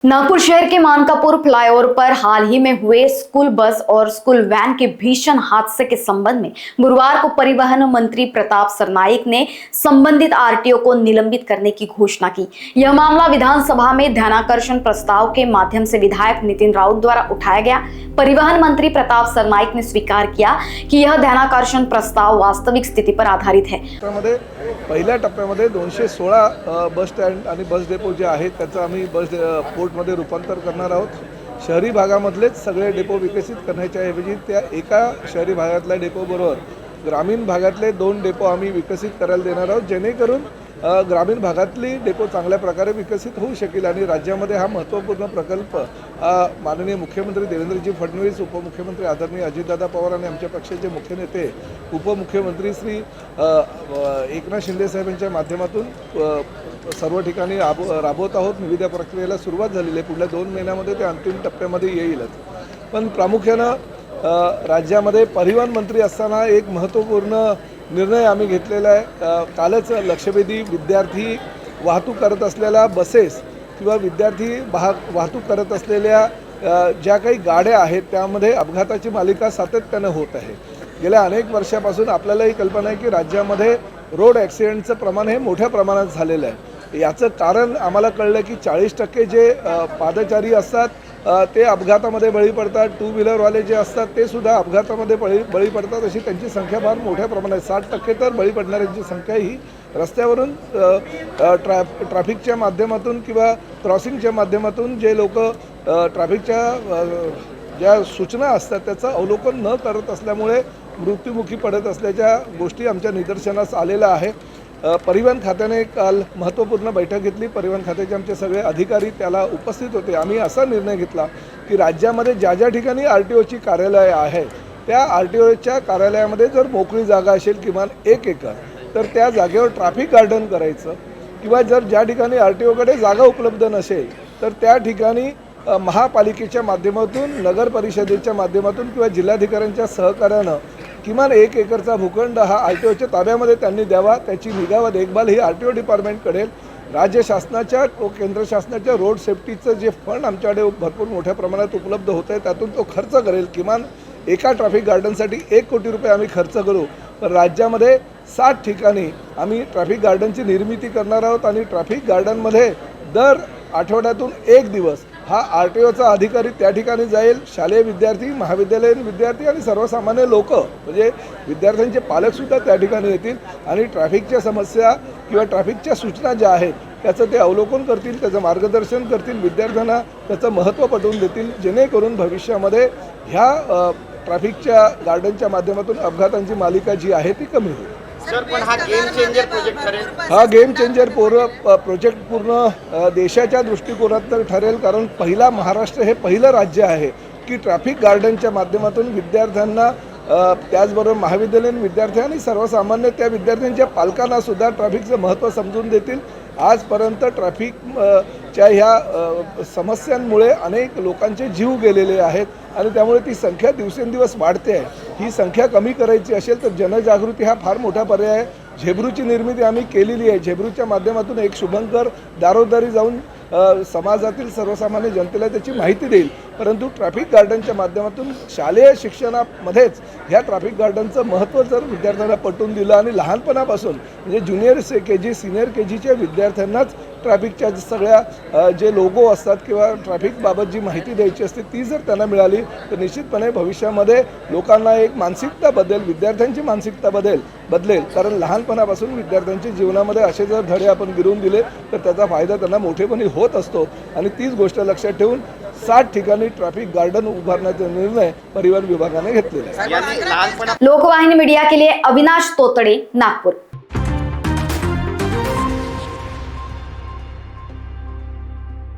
नागपुर शहर के मानकापुर फ्लाईओवर पर हाल ही में हुए स्कूल बस और स्कूल वैन के भीषण हादसे के संबंध में गुरुवार को परिवहन मंत्री प्रताप सरनाईक ने संबंधित आरटीओ को निलंबित करने की घोषणा की। यह मामला विधानसभा में ध्यानाकर्षण प्रस्ताव के माध्यम से विधायक नितिन राउत द्वारा उठाया गया। परिवहन मंत्री प्रताप सरनाईक ने स्वीकार किया कि यह ध्यानाकर्षण प्रस्ताव वास्तविक स्थिति पर आधारित है। पहिल्या टप्प्यामध्ये 216 बस स्टँड आणि बस डेपो जे आहेत त्याचं आम्ही बस पोर्टमध्ये रूपांतर करणार आहोत। शहरी भागामधलेच सगळे डेपो विकसित करण्याच्या ऐवजी त्या एका शहरी भागातल्या डेपो बरोबर ग्रामीण भागातले 2 डेपो आम्ही विकसित करायला देणार आहोत, जेणेकरून ग्रामीण भागातली डेपो चांगल्या प्रकारे विकसित होऊ शकेल आणि राज्यामध्ये हा महत्त्वपूर्ण प्रकल्प माननीय मुख्यमंत्री देवेंद्रजी फडणवीस, उपमुख्यमंत्री आदरणीय अजितदादा पवार आणि आमच्या पक्षाचे मुख्य नेते उपमुख्यमंत्री श्री एकनाथ शिंदे साहेबांच्या माध्यमातून सर्व ठिकाणी राबवत आहोत। निविदा प्रक्रियेला सुरुवात झालेली आहे। पुढल्या 2 महिन्यामध्ये ते अंतिम टप्प्यामध्ये येईलच। पण प्रामुख्याने राज्यामध्ये परिवहन मंत्री असताना एक महत्त्वपूर्ण निर्णय आम्ही घेतलेला आहे। कालच लक्षवेधी विद्यार्थी वाहतूक करत असलेल्या बसेस किंवा विद्यार्थी वाहतूक करत असलेल्या ज्या काही गाड्या आहेत त्यामध्ये अपघाताची मालिका सातत्याने होत आहे। गेल्या अनेक वर्षापासून आपल्याला ही कल्पना आहे की राज्यामध्ये रोड ॲक्सिडेंटचं प्रमाण हे मोठ्या प्रमाणात झालेलं आहे। याचं कारण आम्हाला कळलं की 40% जे पादचारी असतात ते अपघातामध्ये बळी पडतात, 2 व्हीलरवाले जे असतात ते सुद्धा अपघातामध्ये बळी पडतात। अशी त्यांची संख्या फार मोठ्या प्रमाणात 60% तर बळी पडणाऱ्यांची संख्या ही रस्त्यावरून ट्रॅफिकच्या माध्यमातून किंवा क्रॉसिंगच्या माध्यमातून जे लोक ट्रॅफिकच्या ज्या सूचना असतात त्याचं अवलोकन न करत असल्यामुळे मृत्युमुखी पडत असल्याच्या गोष्टी आमच्या निदर्शनास आलेल्या आहे। परिवहन खात्याने काल महत्त्वपूर्ण बैठक घेतली। परिवहन खात्याचे आमचे सगळे अधिकारी त्याला उपस्थित होते। आम्ही असा निर्णय घेतला की राज्यामध्ये ज्या ठिकाणी आरटीओची कार्यालय आहे त्या आरटीओच्या कार्यालयामध्ये जर मोकळी जागा असेल किमान 1 एकर तर त्या जागेवर ट्रॅफिक गार्डन करायचं, किंवा जर ज्या ठिकाणी आरटीओकडे जागा उपलब्ध नसेल तर त्या ठिकाणी महापालिकेच्या माध्यमातून, नगर परिषदेच्या माध्यमातून किंवा जिल्हाधिकाऱ्यांच्या सहकार्यानं किमान 1 एकरचा भूखंड हा आरटीओच्या ताब्यामध्ये त्यांनी द्यावा। त्याची निगा व देखभाल ही आरटीओ डिपार्टमेंट करेल। राज्य शासनाच्या व केंद्र शासनाच्या रोड सेफ्टीचं जे फंड आमच्याकडे भरपूर मोठ्या प्रमाणात उपलब्ध होतं आहे त्यातून तो खर्च करेल। किमान एका ट्रॅफिक गार्डनसाठी 1 कोटी रुपये आम्ही खर्च करू। तर राज्यामध्ये 60 ठिकाणी आम्ही ट्रॅफिक गार्डनची निर्मिती करणार आहोत आणि ट्रॅफिक गार्डनमध्ये दर आठवड्यातून 1 दिवस हा आरटीओचा अधिकारी त्या ठिकाणी जाईल। शालेय विद्यार्थी, महाविद्यालयीन विद्यार्थी आणि सर्वसामान्य लोक म्हणजे विद्यार्थ्यांचे पालकसुद्धा त्या ठिकाणी येतील आणि ट्रॅफिकच्या समस्या किंवा ट्रॅफिकच्या सूचना ज्या आहेत त्याचं ते अवलोकन करतील, त्याचं मार्गदर्शन करतील, विद्यार्थ्यांना त्याचं महत्त्व पटवून देतील, जेणेकरून भविष्यामध्ये ह्या ट्रॅफिकच्या गार्डनच्या माध्यमातून अपघातांची मालिका जी आहे ती कमी होईल। सर, पण हा गेम चेंजर प्रोजेक्ट ठरेल? हा गेम चेंजर प्रोजेक्ट पूर्ण देशाच्या दृष्टिकोनातून ठरेल, कारण पहिला महाराष्ट्र हे पहिलं राज्य आहे की ट्रॅफिक गार्डनच्या माध्यमातून विद्यार्थ्यांना त्याचबरोबर महाविद्यालयीन विद्यार्थी आणि सर्वसामान्य त्या विद्यार्थ्यांच्या पालकांना सुद्धा ट्रॅफिकचं महत्त्व समजून देतील। आजपर्यंत ट्रॅफिकच्या ह्या समस्यांमुळे अनेक लोकांचे जीव गेलेले आहेत आणि त्यामुळे ती संख्या दिवसेंदिवस वाढते आहे। ही संख्या कमी करायची असेल तर जनजागृती हा फार मोठा पर्याय आहे। झेब्रूची निर्मिती आम्ही केलेली आहे। झेब्रूच्या माध्यमातून एक शुभंकर दारोदारी जाऊन समाजातील सर्वसामान्य जनतेला त्याची माहिती देईल, परंतु ट्रॅफिक गार्डनच्या माध्यमातून शालेय शिक्षणामध्येच ह्या ट्रॅफिक गार्डनचं महत्त्व जर विद्यार्थ्यांना पटवून दिलं आणि लहानपणापासून म्हणजे ज्युनियर KG सिनियर KGच्या विद्यार्थ्यांनाच ट्रॅफिकच्या सगळ्या जे लोगो असतात किंवा ट्रॅफिकबाबत जी माहिती द्यायची असते ती जर त्यांना मिळाली तर निश्चितपणे भविष्यामध्ये लोकांना एक मानसिकता बदलेल, विद्यार्थ्यांची मानसिकता बदलेल। कारण लहानपणापासून विद्यार्थ्यांच्या जीवनामध्ये असे जर धडे आपण गिरवून दिले तर त्याचा फायदा त्यांना मोठेपणी होत असतो आणि तीच गोष्ट लक्षात ठेवून 60 ठिकाणी ट्रॅफिक गार्डन उभारण्याचा निर्णय परिवहन विभागाने घेतलेला आहे। लोकवाहिनी मीडिया के लिए अविनाश तोतड़े, नागपुर।